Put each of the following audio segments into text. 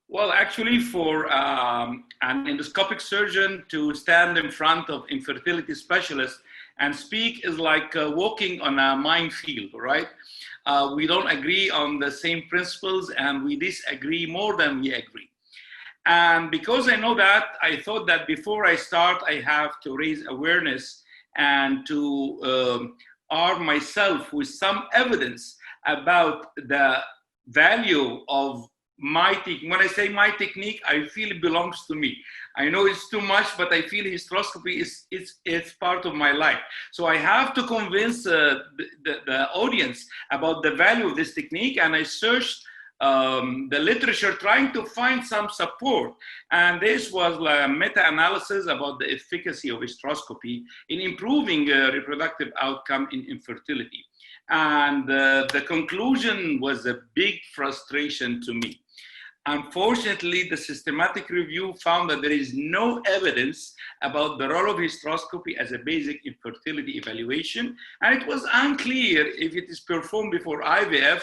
Well, actually, for an endoscopic surgeon to stand in front of infertility specialists and speak is like walking on a minefield, right? We don't agree on the same principles and we disagree more than we agree. And because I know that, I thought that before I start, I have to raise awareness and to arm myself with some evidence about the value of my technique. When I say my technique, I feel it belongs to me. I know it's too much, but I feel hysteroscopy is part of my life. So I have to convince the audience about the value of this technique. And I searched the literature trying to find some support. And this was a meta-analysis about the efficacy of hysteroscopy in improving reproductive outcome in infertility. And the conclusion was a big frustration to me. Unfortunately, the systematic review found that there is no evidence about the role of hysteroscopy as a basic infertility evaluation, and it was unclear if it is performed before IVF,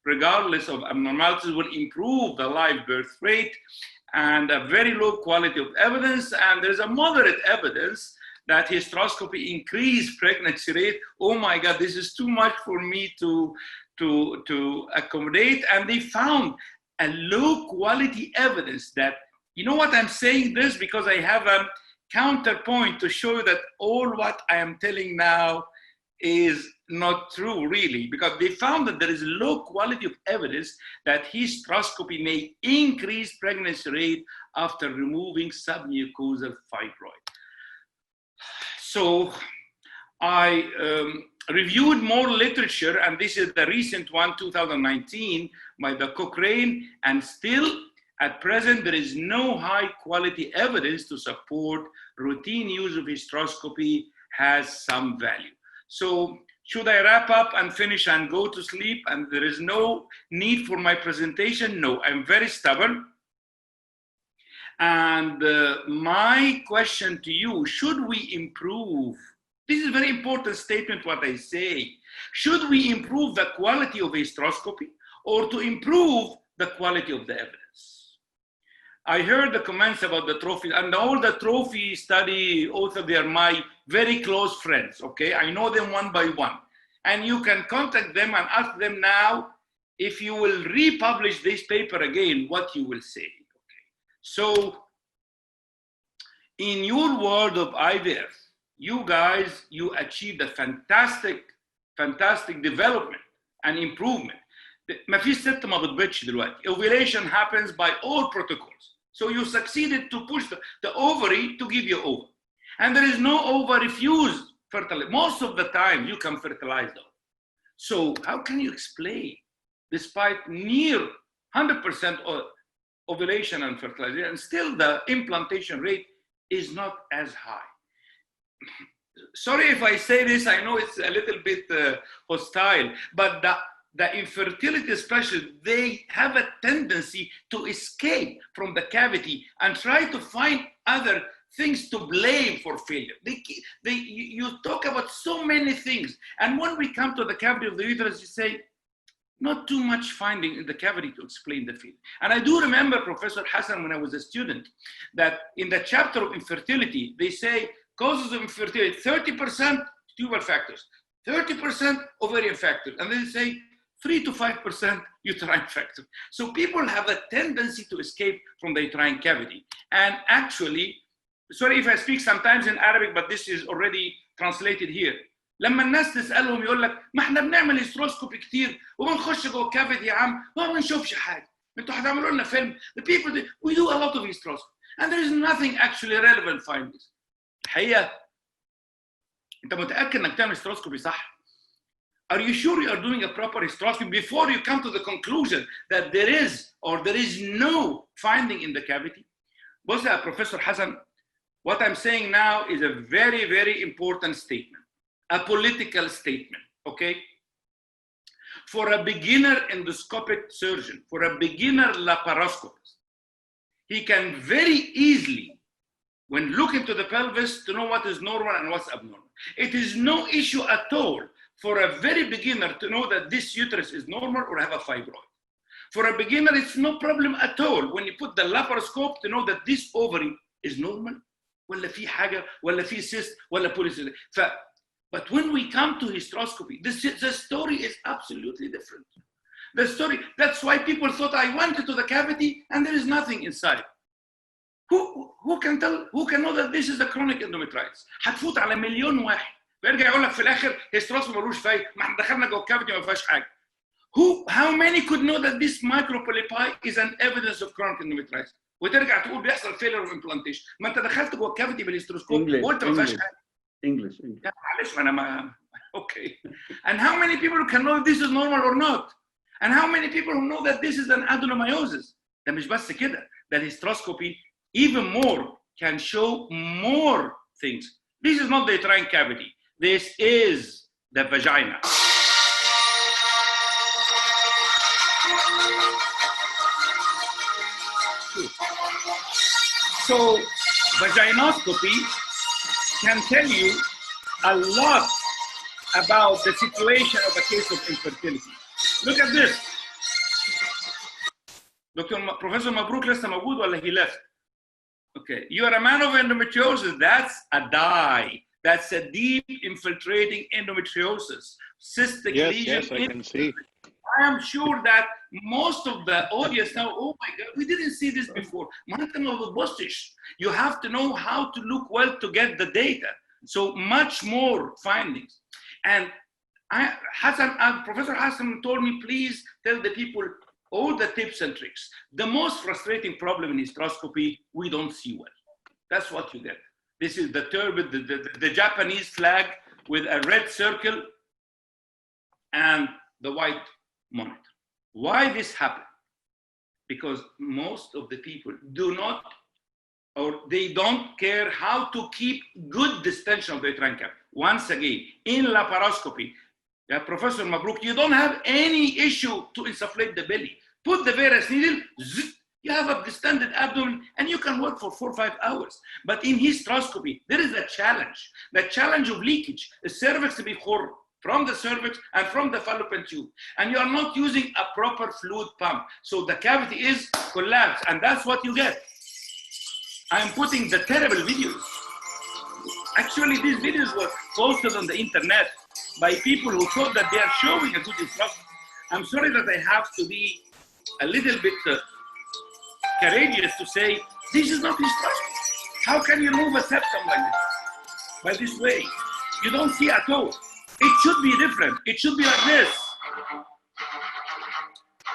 regardless of abnormalities, will improve the live birth rate, and a very low quality of evidence, and there's a moderate evidence that hysteroscopy increased pregnancy rate. Oh my God, this is too much for me to accommodate, and they found a low quality evidence that, you know what, I'm saying this because I have a counterpoint to show you that all what I am telling now is not true really, because they found that there is low quality of evidence that hysteroscopy may increase pregnancy rate after removing submucosal fibroid. So I reviewed more literature, and this is the recent one, 2019, by the Cochrane, and still at present there is no high quality evidence to support routine use of hysteroscopy has some value. So should I wrap up and finish and go to sleep and there is no need for my presentation? No, I'm very stubborn. And my question to you, should we improve? This is a very important statement, what I say. Should we improve the quality of hysteroscopy or to improve the quality of the evidence? I heard the comments about the trophy, and all the trophy study authors, they are my very close friends, okay? I know them one by one. And you can contact them and ask them now, if you will republish this paper again, what you will say, okay? So, in your world of IVF, you guys, you achieved a fantastic development and improvement. ما فيش ست ما بتبيضش دلوقتي. Ovulation happens by all protocols. So you succeeded to push the ovary to give you ovum. And there is no ovum refuse fertilization. Most of the time you can fertilize them. So how can you explain, despite near 100% ovulation and fertilization, and still the implantation rate is not as high? Sorry if I say this, I know it's a little bit hostile, but the infertility specialists, they have a tendency to escape from the cavity and try to find other things to blame for failure. You talk about so many things, and when we come to the cavity of the uterus, you say, not too much finding in the cavity to explain the failure. And I do remember, Professor Hassan, when I was a student, that in the chapter of infertility, they say, causes of infertility, 30% tubal factors, 30% ovarian factors, and they say 3 to 5% uterine factor. So people have a tendency to escape from the uterine cavity. And actually, sorry if I speak sometimes in Arabic, but this is already translated here. لما الناس تسألهم يقول لك ما احنا بنعمل هيستروسكوبي كتير وبنخش جوه الكافيتي يا عم ما بنشوفش حاجة. انتوا هتعملوا لنا فيلم. The people, we do a lot of hysteroscopy. And there is nothing actually relevant findings. الحقيقة انت متأكد انك تعمل hysteroscopy صح؟ Are you sure you are doing a proper hysteroscopy before you come to the conclusion that there is or there is no finding in the cavity? بص يا Professor Hassan, what I'm saying now is a very, very important statement, a political statement, okay? For a beginner endoscopic surgeon, for a beginner laparoscopist, he can very easily, when looking to the pelvis, to know what is normal and what's abnormal. It is no issue at all for a very beginner to know that this uterus is normal or have a fibroid. For a beginner, it's no problem at all when you put the laparoscope to know that this ovary is normal, ولا في حاجة, ولا في cyst, ولا polycystic. But when we come to hysteroscopy, the story is absolutely different. The story, that's why people thought I went into the cavity and there is nothing inside. Who can tell, who can know that this is a chronic endometritis? هتفوت على مليون واحد. ويرجع يقول لك في الآخر hysteroscopy ملوش فايدة، ما احنا دخلنا جوه الكافيتي ما فيهاش حاجة. How many could know that this micropolypi is an evidence of chronic endometritis? وترجع تقول بيحصل failure of implantation. ما انت دخلت جوه الكافيتي بالهيستروسكوب وقلت ما فيهاش حاجة. English. معلش انا ما okay. And how many people can know if this is normal or not? And how many people who know that this is an adenomyosis? ده مش بس كده. The hysteroscopy even more can show more things. This is not the uterine cavity. This is the vagina. So vaginoscopy can tell you a lot about the situation of a case of infertility. Look at this. Professor Mabruk لسه موجود ولا he left? Okay, you are a man of endometriosis. That's a dye. That's a deep infiltrating endometriosis. Cystic lesion. Yes, I can see. I am sure that most of the audience now, oh my God, we didn't see this before. You have to know how to look well to get the data. So much more findings. And Professor Hassan told me, please tell the people all the tips and tricks. The most frustrating problem in hysteroscopy, we don't see well. That's what you get. This is the Japanese flag with a red circle and the white monitor. Why this happened? Because most of the people do not, or they don't care how to keep good distension of the uterine cavity. Once again, in laparoscopy, Professor Mabruk, you don't have any issue to insufflate the belly. Put the varus needle, you have a distended abdomen, and you can work for 4 or 5 hours. But in hysteroscopy, there is a challenge. The challenge of leakage. The cervix to be whole from the cervix and from the fallopian tube. And you are not using a proper fluid pump. So the cavity is collapsed, and that's what you get. I'm putting the terrible videos. Actually, these videos were posted on the internet by people who thought that they are showing a good instruction. I'm sorry that I have to be a little bit courageous to say, this is not instruction. How can you move a septum like this? By this way. You don't see at all. It should be different. It should be like this.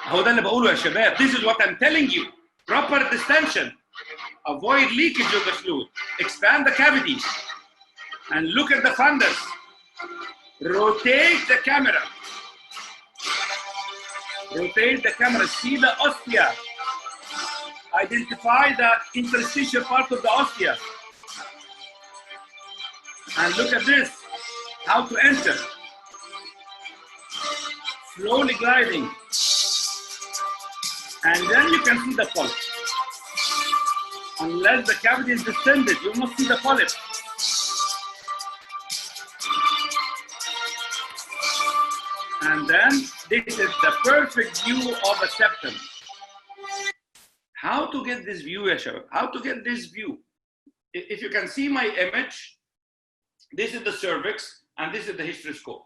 هو ده اللي بقوله يا شباب. This is what I'm telling you. Proper distension. Avoid leakage of the fluid. Expand the cavities. And look at the fundus. Rotate the camera. Rotate the camera. See the ostia. Identify the interstitial part of the ostia. And look at this. How to enter. Slowly gliding. And then you can see the polyp. Unless the cavity is distended, you will not see the polyp. And then this is the perfect view of a septum. How to get this view, Yashar? How to get this view? If you can see my image, this is the cervix and this is the hysteroscope.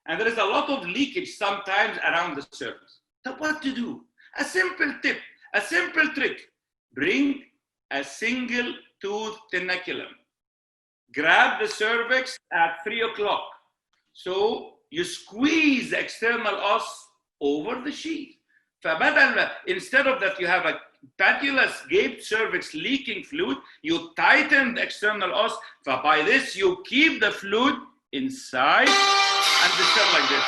And there is a lot of leakage sometimes around the cervix. So what to do? A simple tip, a simple trick. Bring a single tooth tenaculum. Grab the cervix at 3 o'clock. So you squeeze the external os over the sheath. Instead of that, you have a patulous gaped cervix leaking fluid, you tighten the external os. By this, you keep the fluid inside and distend like this.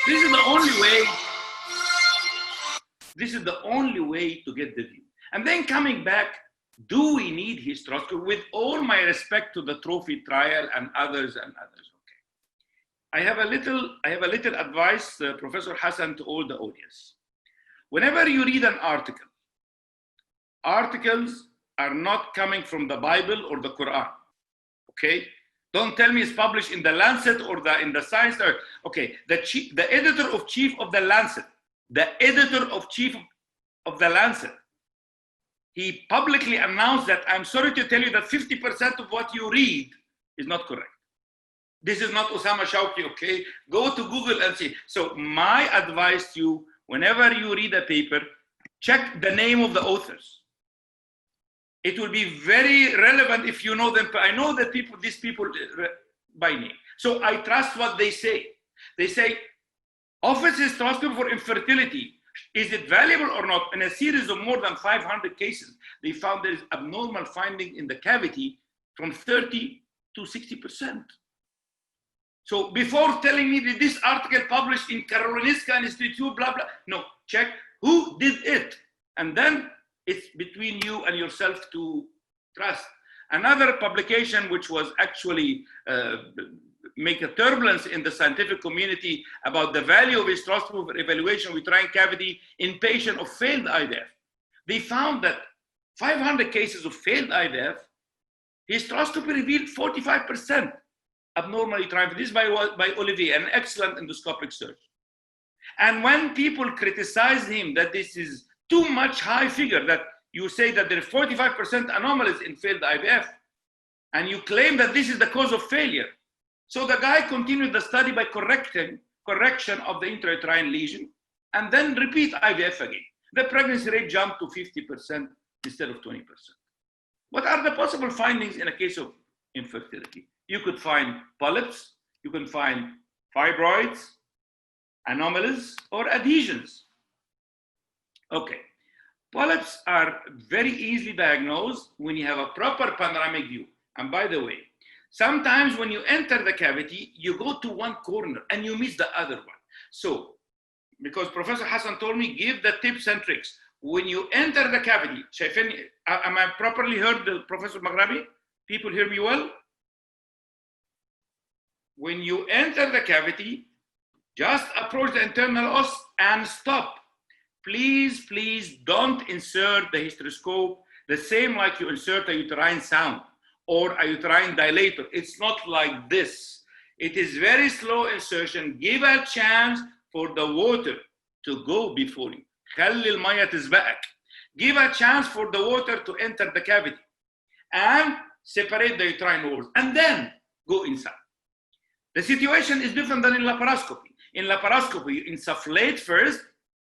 This is the only way. This is the only way to get the view. And then coming back, do we need hysteroscopy? With all my respect to the trophy trial and others and others. Okay. I have a little advice, Professor Hassan, to all the audience. Whenever you read an article, articles are not coming from the Bible or the Quran. Okay? Don't tell me it's published in the Lancet or in the Science. Okay, the editor-in-chief of the Lancet, he publicly announced that, I'm sorry to tell you that 50% of what you read is not correct. This is not Osama Shawky, okay? Go to Google and see. So my advice to you, whenever you read a paper, check the name of the authors. It will be very relevant if you know them. I know that these people by name. So I trust what they say. They say, office hysteroscopy for infertility, is it valuable or not? In a series of more than 500 cases, they found there is abnormal finding in the cavity from 30 to 60%. So before telling me that this article published in Karolinska Institute, blah, blah, no, check who did it. And then it's between you and yourself to trust. Another publication which was actually make a turbulence in the scientific community about the value of hysteroscopy for evaluation of uterine cavity in patients of failed IVF. They found that 500 cases of failed IVF, hysteroscopy revealed 45% abnormal uterine. This is by Olivier, an excellent endoscopic surgeon. And when people criticize him that this is too much high figure, that you say that there are 45% anomalies in failed IVF, and you claim that this is the cause of failure. So the guy continued the study by correction of the intrauterine lesion, and then repeat IVF again. The pregnancy rate jumped to 50% instead of 20%. What are the possible findings in a case of infertility? You could find polyps, you can find fibroids, anomalies, or adhesions. Okay, polyps are very easily diagnosed when you have a proper panoramic view. And by the way, sometimes when you enter the cavity, you go to one corner and you miss the other one. So, because Professor Hassan told me, give the tips and tricks. When you enter the cavity, am I properly heard, Professor Maghrabi? People hear me well? When you enter the cavity, just approach the internal os and stop. Please, please don't insert the hysteroscope the same like you insert a uterine sound or a uterine dilator. It's not like this. It is very slow insertion. Give a chance for the water to go before you. خلي المية تسبقك. Give a chance for the water to enter the cavity and separate the uterine walls and then go inside. The situation is different than in laparoscopy. In laparoscopy, you insufflate first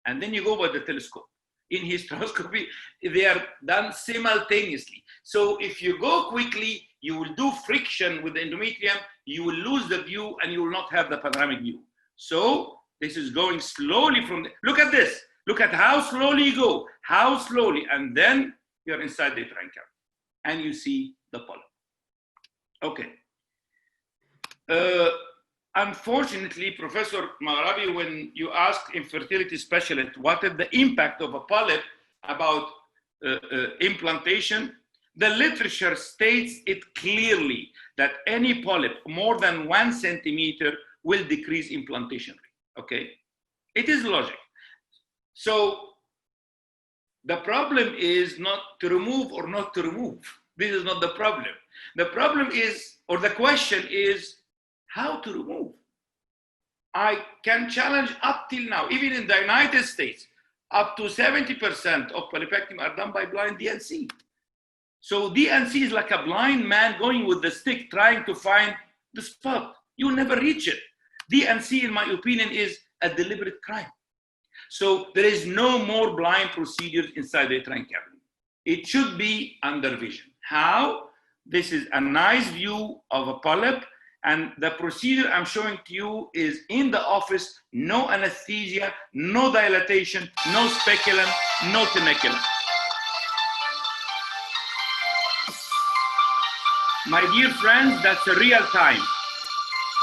and then you go by the telescope. In hysteroscopy, they are done simultaneously. So if you go quickly, you will do friction with the endometrium, you will lose the view and you will not have the panoramic view. So this is going slowly from the, look at this. Look at how slowly you go, how slowly, and then you're inside the uterine cavity and you see the polyp. Okay. Unfortunately, Professor Maghrabi, when you ask infertility specialist what is the impact of a polyp about implantation, the literature states it clearly that any polyp more than 1 centimeter will decrease implantation rate, okay? It is logic. So the problem is not to remove or not to remove. This is not the problem. The problem is, or the question is, how to remove. I can challenge up till now, even in the United States, up to 70% of polypectomy are done by blind DNC. So DNC is like a blind man going with the stick trying to find the spot. You'll never reach it. DNC, in my opinion, is a deliberate crime. So there is no more blind procedures inside the uterine cavity. It should be under vision. How? This is a nice view of a polyp. And the procedure I'm showing to you is in the office, no anesthesia, no dilatation, no speculum, no tenaculum. My dear friends, that's a real time.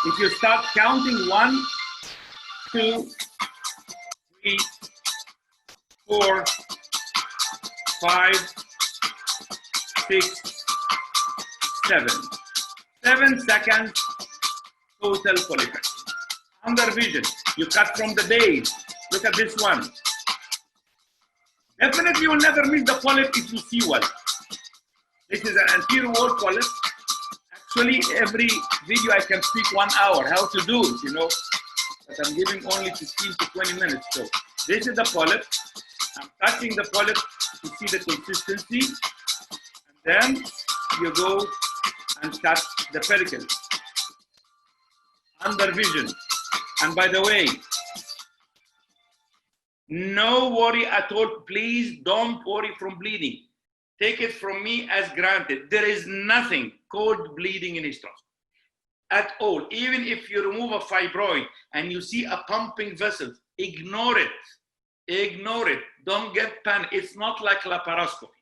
If you start counting 1, 2, 3, 4, 5, 6, 7. 7 seconds total polypectomy. Under vision, you cut from the base. Look at this one. Definitely you will never miss the polyp if you see one. This is an anterior wall polyp. Actually, every video I can speak 1 hour, how to do it, you know, but I'm giving only 15 to 20 minutes. So this is the polyp. I'm touching the polyp to see the consistency. And then you go and touch the pedicle under vision. And by the way, no worry at all. Please don't worry from bleeding. Take it from me as granted. There is nothing called bleeding in hysteroscopy at all. Even if you remove a fibroid and you see a pumping vessel, ignore it. Ignore it. Don't get panicked. It's not like laparoscopy.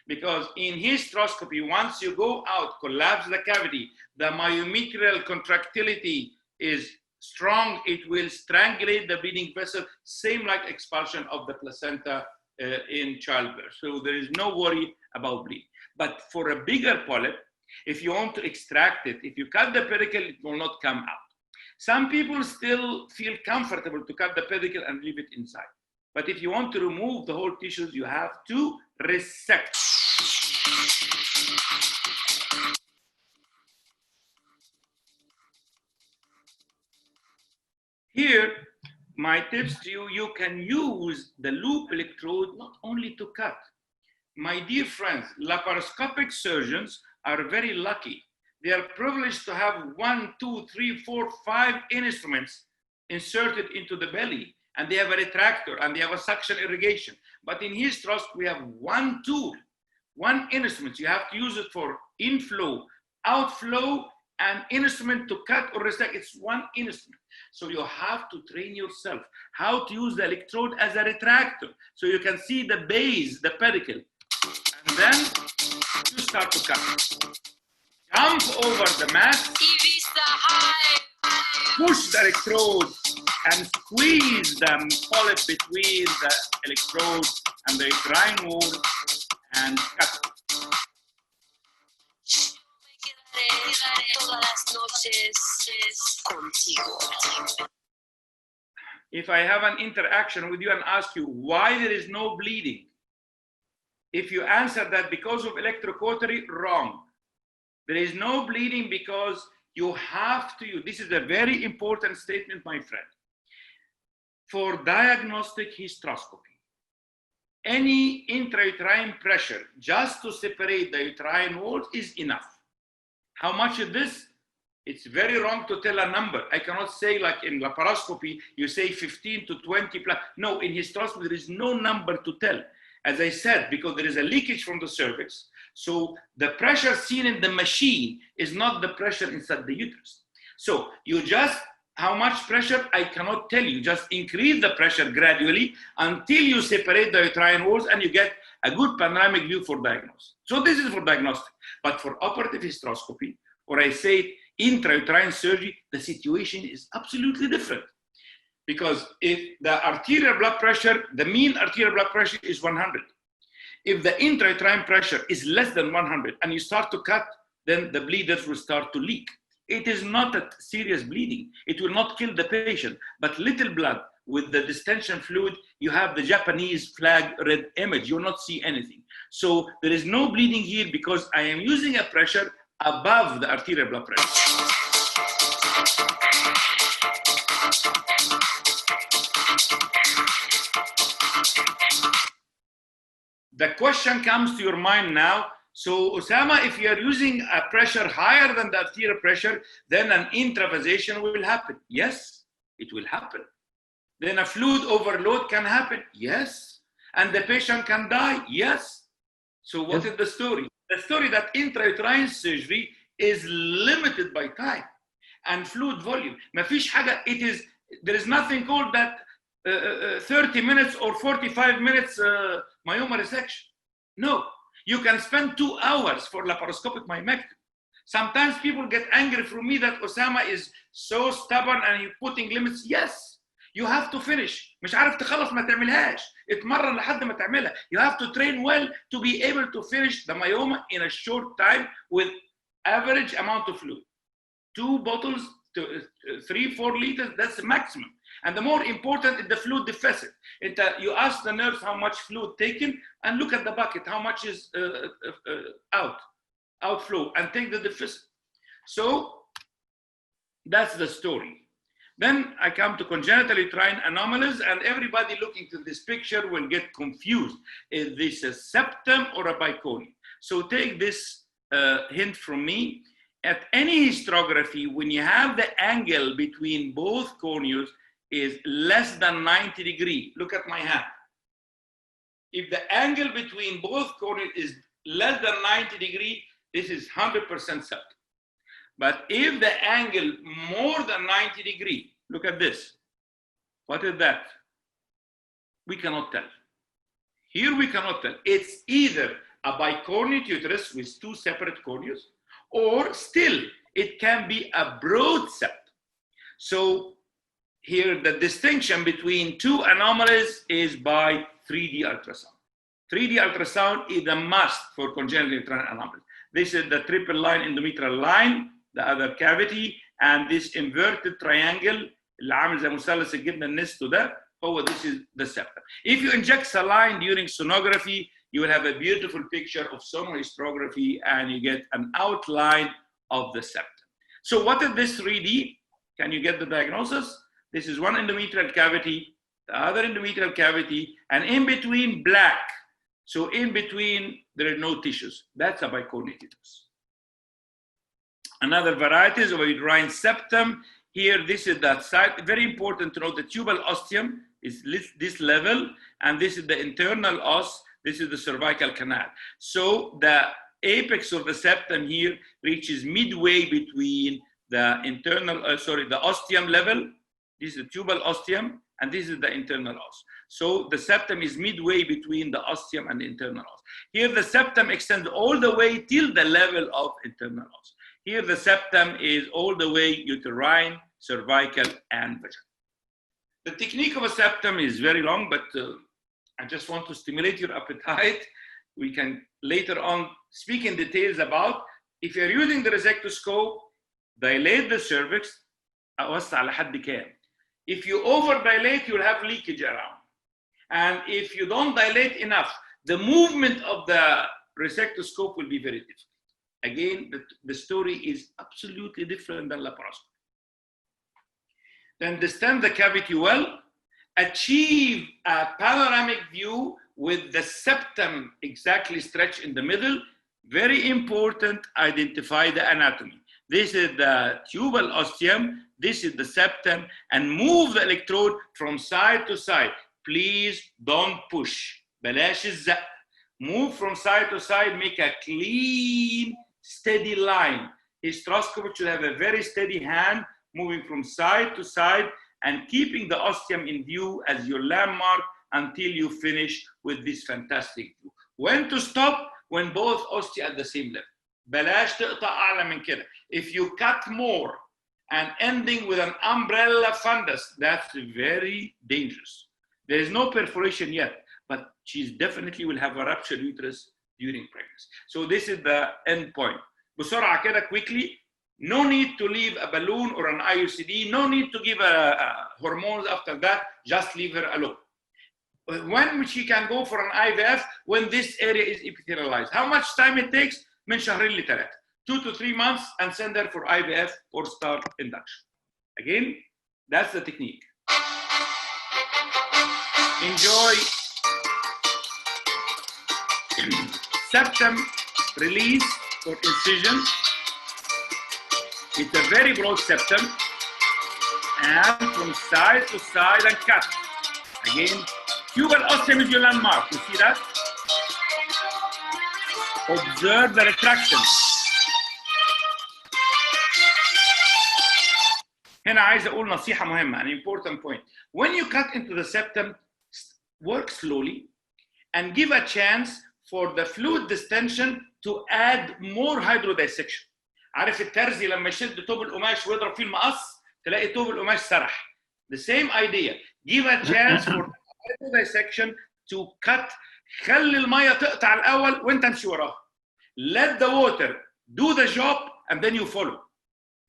Because in hysteroscopy, once you go out, collapse the cavity, the myometrial contractility is strong, it will strangulate the bleeding vessel, same like expulsion of the placenta in childbirth. So there is no worry about bleeding. But for a bigger polyp, if you want to extract it, if you cut the pedicle, it will not come out. Some people still feel comfortable to cut the pedicle and leave it inside. But if you want to remove the whole tissues, you have to resect. Here, my tips to you, you can use the loop electrode not only to cut. My dear friends, laparoscopic surgeons are very lucky. They are privileged to have 1, 2, 3, 4, 5 instruments inserted into the belly, and they have a retractor and they have a suction irrigation. But in hysteroscopy, we have one tool, one instrument. You have to use it for inflow, outflow, and instrument to cut or resect. It's one instrument. So you have to train yourself how to use the electrode as a retractor. So you can see the base, the pedicle. And then you start to cut. Jump over the mat. Push the electrode and squeeze the polyp between the electrode and the uterine wall and cut. If I have an interaction with you and ask you why there is no bleeding, if you answer that because of electrocautery, wrong. There is no bleeding because you have to use, this is a very important statement, my friend. For diagnostic hysteroscopy, any intrauterine pressure just to separate the uterine walls is enough. How much is this? It's very wrong to tell a number. I cannot say like in laparoscopy, you say 15 to 20 plus. No, in hysteroscopy, there is no number to tell. As I said, because there is a leakage from the cervix. So the pressure seen in the machine is not the pressure inside the uterus. So you just, how much pressure, I cannot tell you. Just increase the pressure gradually until you separate the uterine walls and you get a good panoramic view for diagnosis. So this is for diagnostic. But for operative hysteroscopy, or I say intrauterine surgery, the situation is absolutely different. Because if the arterial blood pressure, the mean arterial blood pressure is 100. If the intrauterine pressure is less than 100 and you start to cut, then the bleeders will start to leak. It is not a serious bleeding. It will not kill the patient, but little blood with the distension fluid, you have the Japanese flag red image. You will not see anything. So there is no bleeding here because I am using a pressure above the arterial blood pressure. The question comes to your mind now. So Osama, if you are using a pressure higher than the arterial pressure, then an intravasation will happen. Yes, it will happen. Then a fluid overload can happen. Yes. And the patient can die. Yes. So what is the story? The story that intrauterine surgery is limited by time and fluid volume. مفيش حاجة, there is nothing called that 30 minutes or 45 minutes myoma resection. No, you can spend 2 hours for laparoscopic myomectomy. Sometimes people get angry from me that Osama is so stubborn and he's putting limits. Yes, you have to finish. مش عارف تخلص ما تعملهاش. اتمرن لحد ما تعملها. You have to train well to be able to finish the myoma in a short time with average amount of fluid. 2 bottles to 3-4 liters, that's the maximum. And the more important is the fluid deficit. You ask the nurse how much fluid taken and look at the bucket, how much is outflow, and take the deficit. So that's the story. Then I come to congenital uterine anomalies, and everybody looking to this picture will get confused. Is this a septum or a biconium? So take this hint from me. At any hysterography, when you have the angle between both corneas is less than 90 degrees, look at my hand. If the angle between both corneas is less than 90 degrees, this is 100% septum. But if the angle more than 90 degrees, look at this. What is that? We cannot tell. Here we cannot tell. It's either a bicornuate uterus with two separate corneas, or still it can be a broad septum. So here the distinction between two anomalies is by 3D ultrasound. 3D ultrasound is a must for congenital uterine anomalies. This is the triple line endometrial line, the other cavity, and this inverted triangle اللي عامل زي مثلث الجبنه النستو ده هو this is the septum. If you inject saline during sonography, you will have a beautiful picture of sonohysterography and you get an outline of the septum. So what is this 3D? Can you get the diagnosis? This is one endometrial cavity, the other endometrial cavity, and in between black. So in between there are no tissues. That's a bicornuate uterus. Another varieties of a uterine septum. Here, this is that side. Very important to know the tubal ostium is this level, and this is the internal os. This is the cervical canal. So the apex of the septum here reaches midway between the internal, the ostium level. This is the tubal ostium, and this is the internal os. So the septum is midway between the ostium and the internal os. Here, the septum extends all the way till the level of internal os. Here, the septum is all the way uterine, cervical, and vaginal. The technique of a septum is very long, but I just want to stimulate your appetite. We can later on speak in details about, if you're using the resectoscope, dilate the cervix, أوسع لحد كام. If you overdilate, you'll have leakage around. And if you don't dilate enough, the movement of the resectoscope will be very difficult. Again, the story is absolutely different than laparoscopy. To understand the cavity well, achieve a panoramic view with the septum exactly stretched in the middle. Very important, identify the anatomy. This is the tubal ostium, this is the septum, and move the electrode from side to side. Please don't push. بلاش الزق. Move from side to side, make a clean, steady line. Hysteroscope should have a very steady hand, moving from side to side and keeping the ostium in view as your landmark until you finish with this fantastic view. When to stop? When both ostia at the same level. بلاش تقطع أعلى من كده. If you cut more and ending with an umbrella fundus, that's very dangerous. There is no perforation yet, but she definitely will have a ruptured uterus during pregnancy. So this is the end point. بسرعة كده quickly. No need to leave a balloon or an IUCD. No need to give hormones after that. Just leave her alone. When she can go for an IVF, when this area is epithelialized. How much time it takes? من شهرين ل3. 2 to 3 months, and send her for IVF or start induction. Again, that's the technique. Enjoy. Septum release for incision. It's a very broad septum, and from side to side and cut. Again, tubal ostium is your landmark. You see that? Observe the retraction. هنا عايز أقول نصيحة مهمة, an important point. When you cut into the septum, work slowly and give a chance for the fluid distension to add more hydrodissection. عارف الترزي لما يشد توب القماش ويضرب فيه المقص تلاقي توب القماش سرح. The same idea. Give a chance for hydrodissection to cut. خلي المية تقطع الأول وأنت امشي وراها. Let the water do the job and then you follow.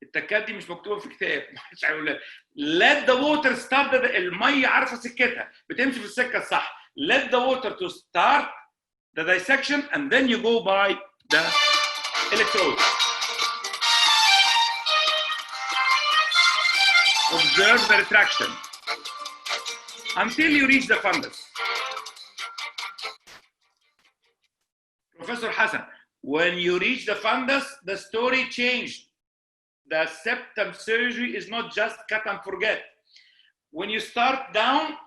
التكات دي مش مكتوبة في كتاب. مش هقولها. Let the water start. المية عارفة سكتها. بتمشي في السكة الصح. Let the water to start the dissection and then you go by the electrode. observe the retraction until you reach the fundus. Professor Hassan, when you reach the fundus, the story changed. The septum surgery is not just cut and forget. When you start down,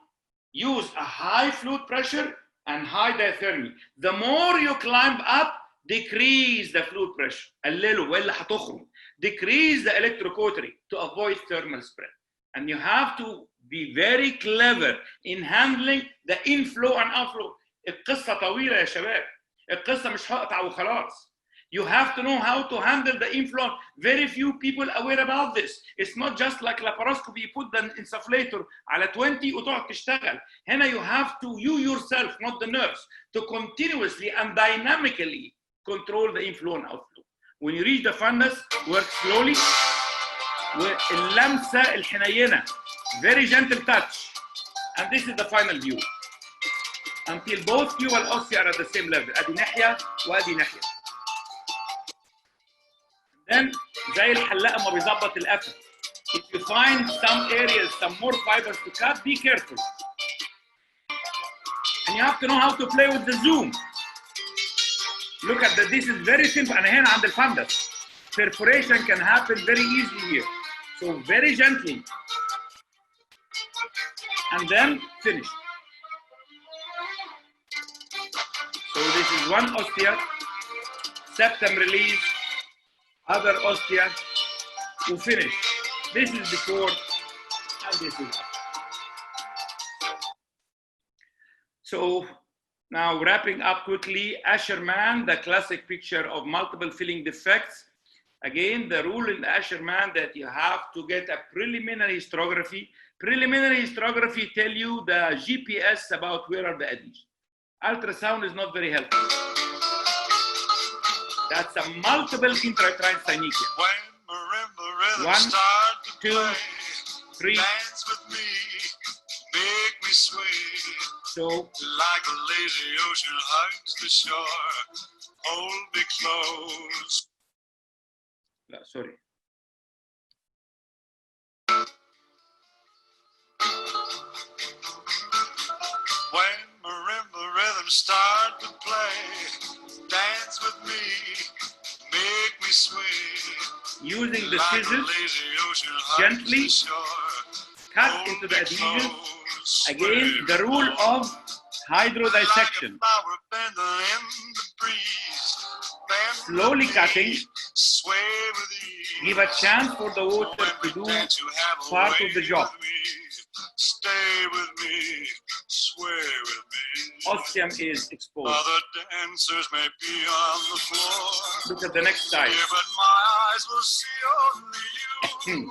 use a high fluid pressure and high diathermy. The more you climb up, decrease the fluid pressure. قلله وإلا هتخرم. Decrease the electrocautery to avoid thermal spread. And you have to be very clever in handling the inflow and outflow. القصة طويلة يا شباب. القصة مش هقطع وخلاص. You have to know how to handle the inflow. Very few people aware about this. It's not just like laparoscopy, you put the insufflator على 20 وتقعد تشتغل. هنا you have to, you yourself, not the nurse, to continuously and dynamically control the inflow and outflow. When you reach the fundus, work slowly. واللمسة الحنينة. Very gentle touch. And this is the final view. Until both dual ossia are at the same level. أدي ناحية وأدي ناحية. Then زي الحلاق ما بيظبط القفل. If you find some areas, some more fibers to cut, be careful. And you have to know how to play with the zoom. Look at that, this is very simple. أنا هنا عند الفندس. Perforation can happen very easily here. So very gently. And then finish. So this is one ostia, septum release, other ostia to finish. This is before and this is after. So now wrapping up quickly, Asherman, the classic picture of multiple filling defects. Again, the rule in the Asherman that you have to get a preliminary hysterography. Preliminary hysterography tell you the GPS about where are the adhesions. Ultrasound is not very helpful. That's a multiple intrauterine synechium. 1, 2, 3. Dance with me, make me sway. So, like a lazy ocean hugs the shore, hold me close. Sorry. When marimba rhythms start to play, dance with me, make me sway. Using the scissors, gently cut into the adhesion. Again, the rule of hydrodissection. Slowly cutting, give a chance for the water to do part of the job. Stay with me, sway with me. Ostium is exposed. Other dancers may be on the floor. Look at the next side. Yeah, but my eyes will see only you.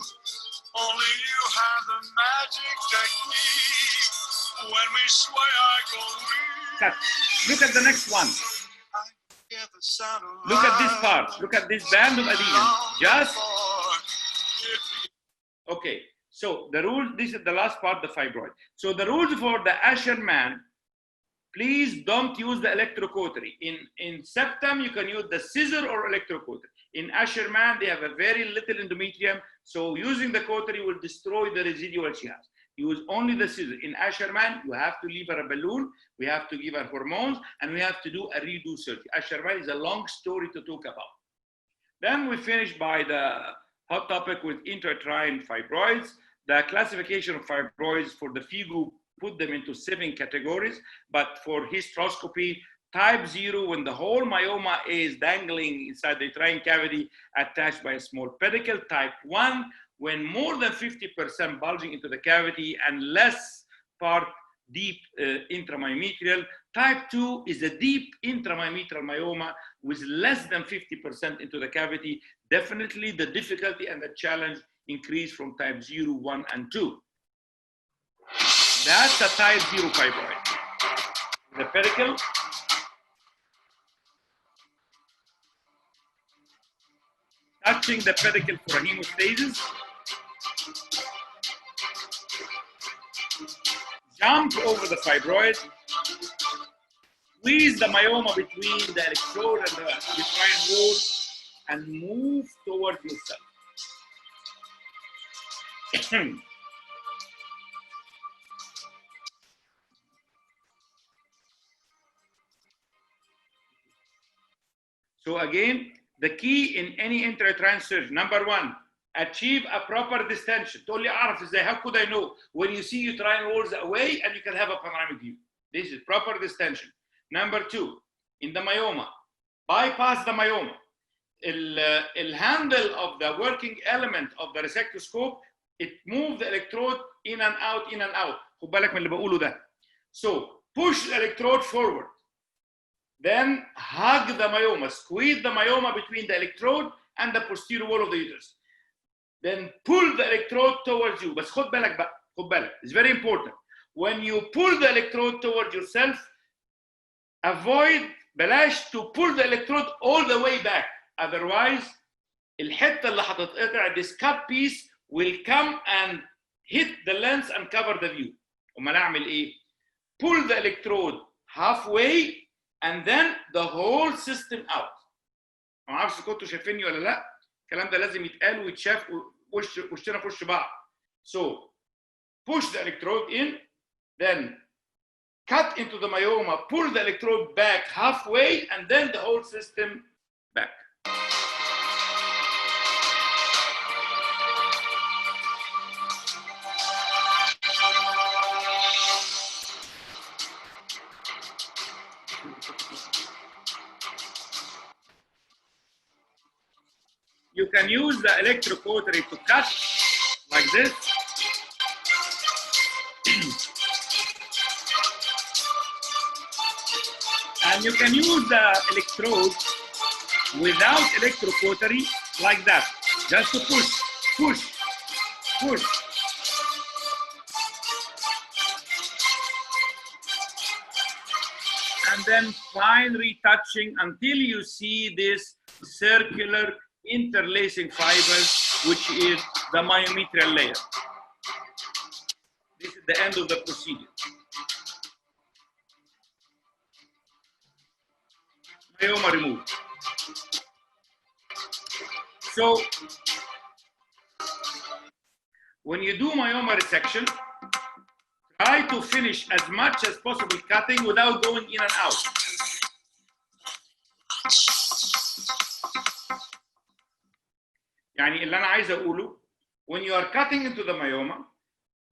Only you have the magic technique. When we sway, I go weak. Cut. Look at the next one. Look at this part. Look at this band of adhesion. Just. Okay. So the rule, this is the last part, the fibroid. So the rules for the Asherman, please don't use the electrocautery. In septum, you can use the scissor or electrocautery. In Asherman, they have a very little endometrium, so using the cautery will destroy the residual she has. Use only the scissor. In Asherman, you have to leave her a balloon, we have to give her hormones, and we have to do a redo surgery. Asherman is a long story to talk about. Then we finish by the hot topic with intrauterine fibroids. The classification of fibroids for the FIGU put them into 7 categories, but for hysteroscopy, type 0, when the whole myoma is dangling inside the uterine cavity attached by a small pedicle. Type 1, when more than 50% bulging into the cavity and less part deep intramyometrial. Type 2 is a deep intramyometrial myoma with less than 50% into the cavity. Definitely the difficulty and the challenge increase from type 0, 1, and 2. That's a type 0 fibroid. The pedicle. Touching the pedicle for hemostasis. Jump over the fibroid. Squeeze the myoma between the electrode and the uterine wall and move towards yourself. So again, the key in any intrauterine surgery, number one, achieve a proper distension. تقول لي أعرف إزاي? How could I know? When you see uterine walls away and you can have a panoramic view. This is proper distension. Number two, in the myoma, bypass the myoma. The handle of the working element of the resectoscope, it moves the electrode in and out, in and out. خد بالك من اللي بقوله ده. So push the electrode forward. Then hug the myoma, squeeze the myoma between the electrode and the posterior wall of the uterus. Then pull the electrode towards you. بس خد بالك بقى، خد بالك. It's very important. When you pull the electrode towards yourself, avoid بلاش to pull the electrode all the way back. Otherwise, الحتة اللي هتتقطع, this cut piece will come and hit the lens and cover the view. أمال أعمل إيه؟ Pull the electrode halfway and then the whole system out. ما اعرفش كنتوا شايفيني ولا لا. الكلام ده لازم يتقال ويتشاف وشنا في وش بعض. So push the electrode in, then cut into the myoma, pull the electrode back halfway, and then the whole system back. You can use the electrocautery to cut like this. And you can use the electrode without electrocautery like that. Just to push, push, push. And then fine retouching until you see this circular interlacing fibers, which is the myometrial layer. This is the end of the procedure. Myoma removed. So, when you do myoma resection, try to finish as much as possible cutting without going in and out. يعني اللي أنا عايز أقوله, when you are cutting into the myoma,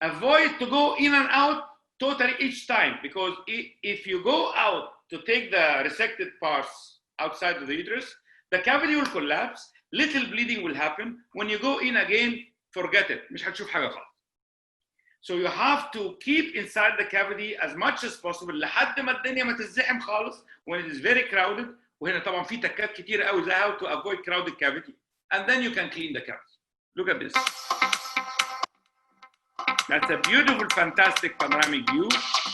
avoid to go in and out totally each time, because if you go out to take the resected parts outside of the uterus, the cavity will collapse, little bleeding will happen. When you go in again, forget it. مش هتشوف حاجة خالص. So you have to keep inside the cavity as much as possible لحد ما الدنيا ما تزحم خالص when it is very crowded. وهنا طبعا في تكات كتير قوي زي how to avoid crowded cavity. And then you can clean the cavity. Look at this. That's a beautiful, fantastic panoramic view.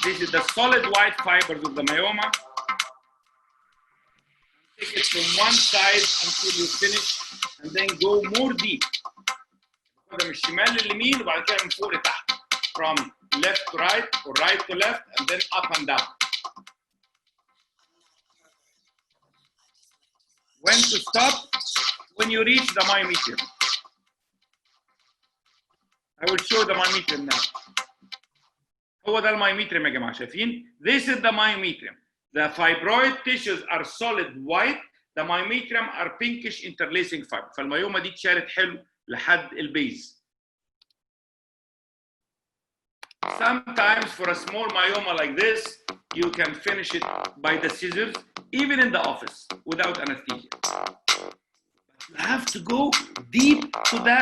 This is the solid white fibers of the myoma. Take it from one side until you finish, and then go more deep. من الشمال لليمين وبعد كده من فوق لتحت. From left to right or right to left, and then up and down. When to stop? When you reach the myometrium. I will show the myometrium now. هو ده المyometrium يا جماعة شايفين؟ This is the myometrium. The fibroid tissues are solid white. The myometrium are pinkish interlacing fiber. فالميومة دي اتشالت حلو لحد البيز. Sometimes for a small myoma like this, you can finish it by the scissors, even in the office, without anesthesia. You have to go deep to the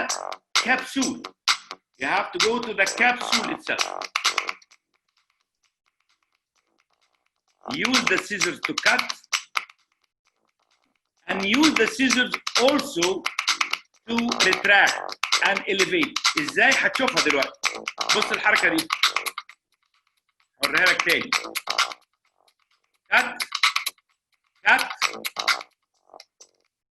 capsule. You have to go to the capsule itself. Use the scissors to cut, and use the scissors also to retract and elevate. ازاي هتشوفها دلوقتي؟ بص الحركة دي. هوريها لك تاني. cut cut.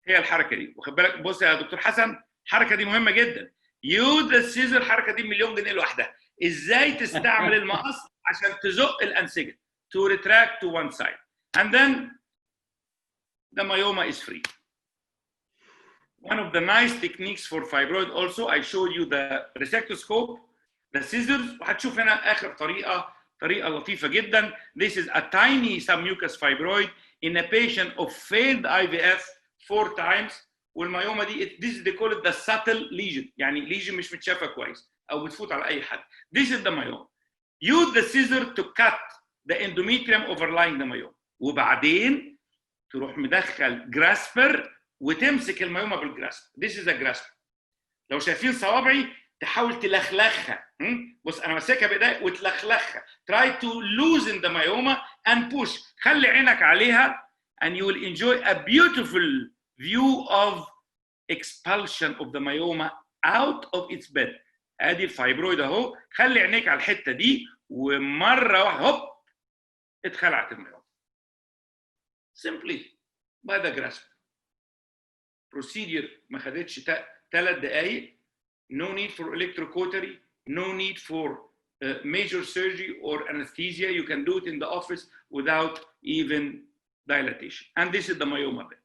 هي الحركة دي. وخد بالك بص يا دكتور حسن، الحركة دي مهمة جدا. use the scissors. الحركة دي مليون جنيه لوحدها. ازاي تستعمل المقص عشان تزق الأنسجة. To retract to one side, and then the myoma is free. One of the nice techniques for fibroid also, I showed you the resectoscope, the scissors. وهتشوف هنا آخر طريقة لطيفة جدا. This is a tiny submucous fibroid in a patient of failed IVF 4 times. والميومه دي this is they call it the subtle lesion، يعني lesion مش متشافه كويس او بتفوت على اي حد. This is the myoma. Use the scissor to cut the endometrium overlying the myoma، وبعدين تروح مدخل جراسبر وتمسك الميومه بالجراسبر. This is a grasper. لو شايفين صوابعي تحاول تلخلخها. بص انا ماسكها بايدي وتلخلخها. Try to loosen the myoma and push. خلي عينك عليها and you will enjoy a beautiful view of expulsion of the myoma out of its bed. ادي الفايبرويد اهو، خلي عينيك على الحته دي ومره واحده هوب اتخلعت الميوما. Simply by the grasp. Procedure ما خدتش 3 دقايق. No need for electrocautery, no need for major surgery or anesthesia. You can do it in the office without even dilatation. And this is the myoma bed.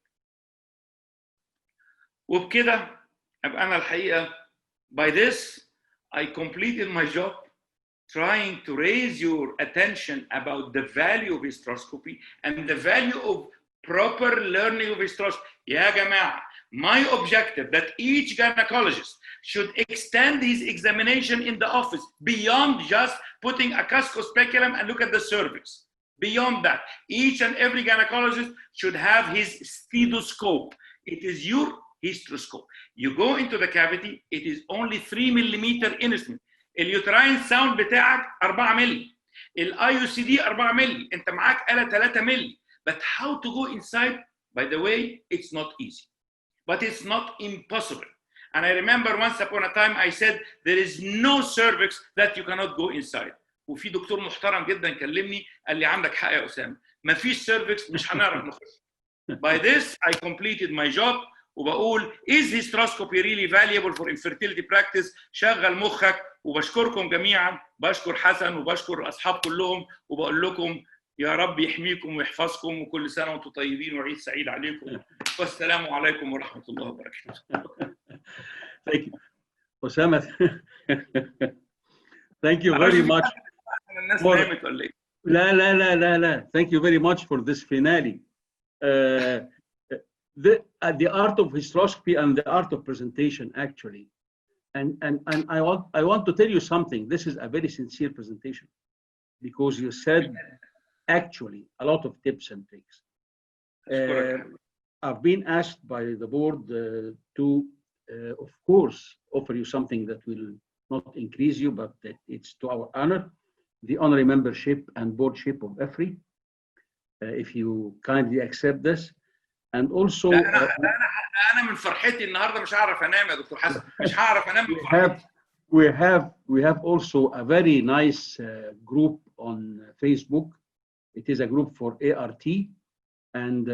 وبكده ابقى انا الحقيقه by this I completed my job trying to raise your attention about the value of hysteroscopy and the value of proper learning of hysteroscopy. يا جماعه my objective that each gynecologist should extend his examination in the office beyond just putting a casco-speculum and look at the cervix. Beyond that, each and every gynecologist should have his stethoscope. It is your hysteroscope. You go into the cavity, it is only 3 millimeter instrument. اليوتراين ساوند بتاعك 4 مللي. الاي يو سي دي 4 مللي. انت معاك آلة 3 مللي. But how to go inside? By the way, it's not easy. But it's not impossible. And I remember once upon a time I said there is no cervix that you cannot go inside. وفي دكتور محترم جدا كلمني قال لي عندك حق يا أسامة. ما فيش cervix مش هنعرف نخش. By this I completed my job. وبقول is hysteroscopy really valuable for infertility practice؟ شغل مخك. وبشكركم جميعا، بشكر حسن وبشكر الاصحاب كلهم، وبقول لكم يا رب يحميكم ويحفظكم وكل سنه وانتم طيبين وعيد سعيد عليكم، والسلام عليكم ورحمه الله وبركاته. Thank you. Osama, thank you very much. لا. Thank you very much for this finale. The art of hysteroscopy and the art of presentation actually. And I want to tell you something. This is a very sincere presentation because you said actually a lot of tips and tricks. I've been asked by the board to, of course, offer you something that will not increase you, but that it's to our honor, the honorary membership and boardship of EFRI. If you kindly accept this. And also انا من فرحتي النهارده مش هعرف انام يا دكتور حسن، مش هعرف انام من فرحتي. We have also a very nice group on Facebook. It is a group for ART, and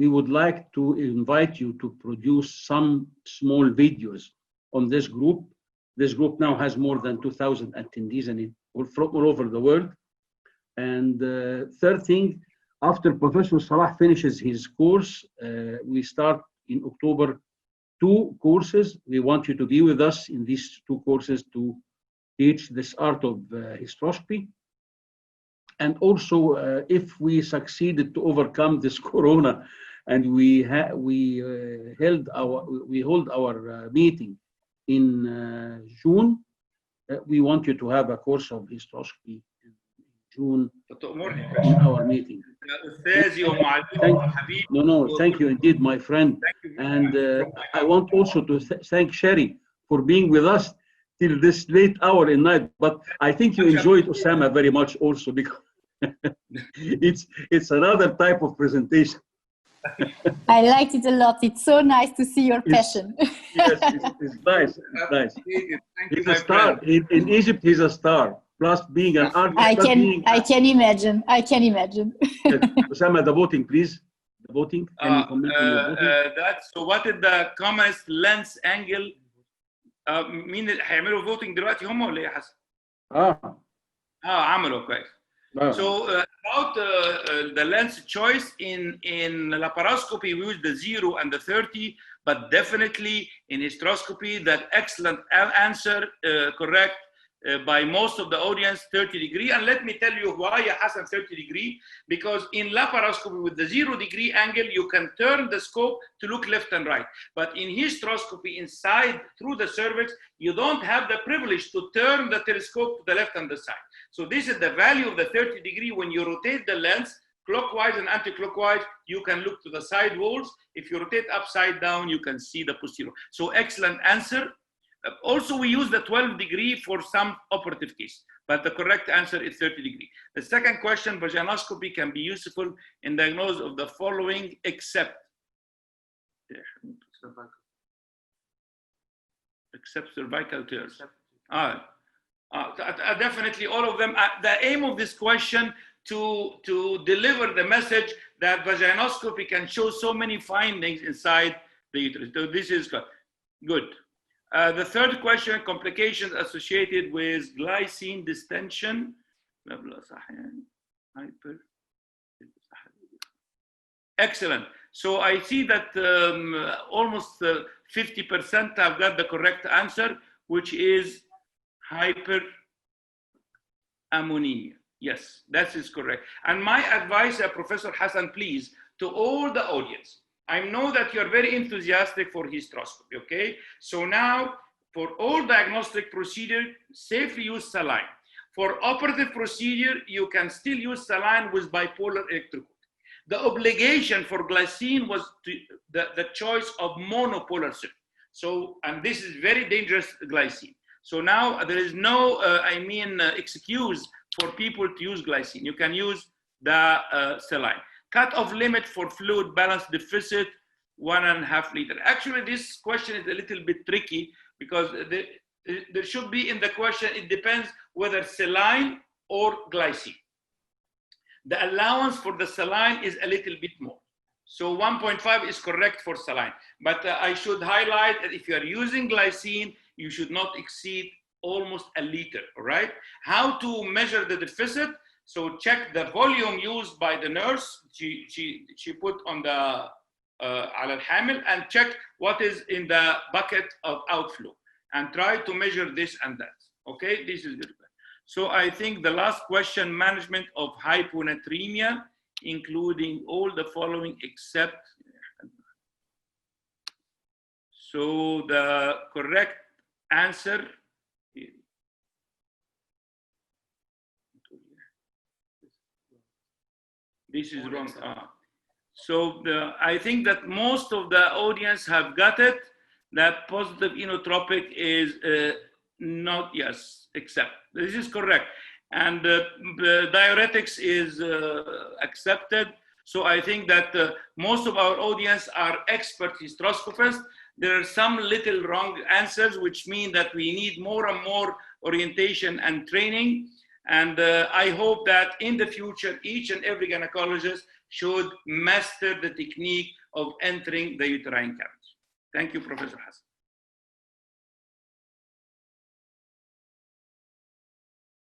we would like to invite you to produce some small videos on this group. This group now has more than 2,000 attendees and from all over the world. And third thing, after Professor Salah finishes his course, we start in October 2 courses. We want you to be with us in these 2 courses to teach this art of hysteroscopy. And also, if we succeeded to overcome this corona and we hold our meeting in June, we want you to have a course of hysteroscopy in June in our meeting. No, thank you indeed, my friend. And I want also to thank Sherry for being with us till this late hour in night. But I think you enjoyed Osama very much also because it's another type of presentation. I liked it a lot. It's so nice to see your passion. Yes, it's nice. It's nice. He's a star. In Egypt, he's a star. Plus being an artist. I can imagine. Yes. Osama, the voting, please. The voting. Can you comment on the voting? So what is the commonest lens angle? مين اللي هيعملوا voting دلوقتي هم ولا ايه يا حسن؟ عملوا كويس. So about the lens choice in laparoscopy we use the 0 and the 30, but definitely in hysteroscopy that excellent answer correct. by most of the audience 30-degree. And let me tell you why, Hassan, 30-degree, because in laparoscopy with the 0-degree angle, you can turn the scope to look left and right. But in hysteroscopy inside through the cervix, you don't have the privilege to turn the telescope to the left and the side. So this is the value of the 30-degree. When you rotate the lens clockwise and anti-clockwise, you can look to the side walls. If you rotate upside down, you can see the posterior. So excellent answer. Also, we use the 12-degree for some operative case, but the correct answer is 30-degree. The second question, vaginoscopy can be useful in diagnosis of the following except cervical tears. Definitely all of them. The aim of this question to deliver the message that vaginoscopy can show so many findings inside the uterus. So this is good. The third question, complications associated with glycine distension. Excellent. So I see that almost 50% have got the correct answer, which is hyperammonemia. Yes, that is correct. And my advice, Professor Hassan, please, to all the audience, I know that you're very enthusiastic for hysteroscopy, okay? So now, for all diagnostic procedure, safely use saline. For operative procedure, you can still use saline with bipolar electrode. The obligation for glycine was the choice of monopolar system. So, and this is very dangerous glycine. So now there is no, excuse for people to use glycine. You can use the saline. Cut-off limit for fluid balance deficit, 1.5 liter. Actually, this question is a little bit tricky because there should be in the question, it depends whether saline or glycine. The allowance for the saline is a little bit more. So 1.5 is correct for saline. But I should highlight that if you are using glycine, you should not exceed almost a liter, all right? How to measure the deficit? So check the volume used by the nurse. She put on the على الحامل and check what is in the bucket of outflow and try to measure this and that. Okay, this is good. So I think the last question, management of hyponatremia, including all the following except. So the correct answer. This is wrong. So I think that most of the audience have got it. That positive inotropic is not, yes, except. This is correct. And diuretics is accepted. So I think that most of our audience are expert hysteroscopists. There are some little wrong answers, which mean that we need more and more orientation and training. And I hope that in the future, each and every gynecologist should master the technique of entering the uterine cavity. Thank you, Professor Hassan.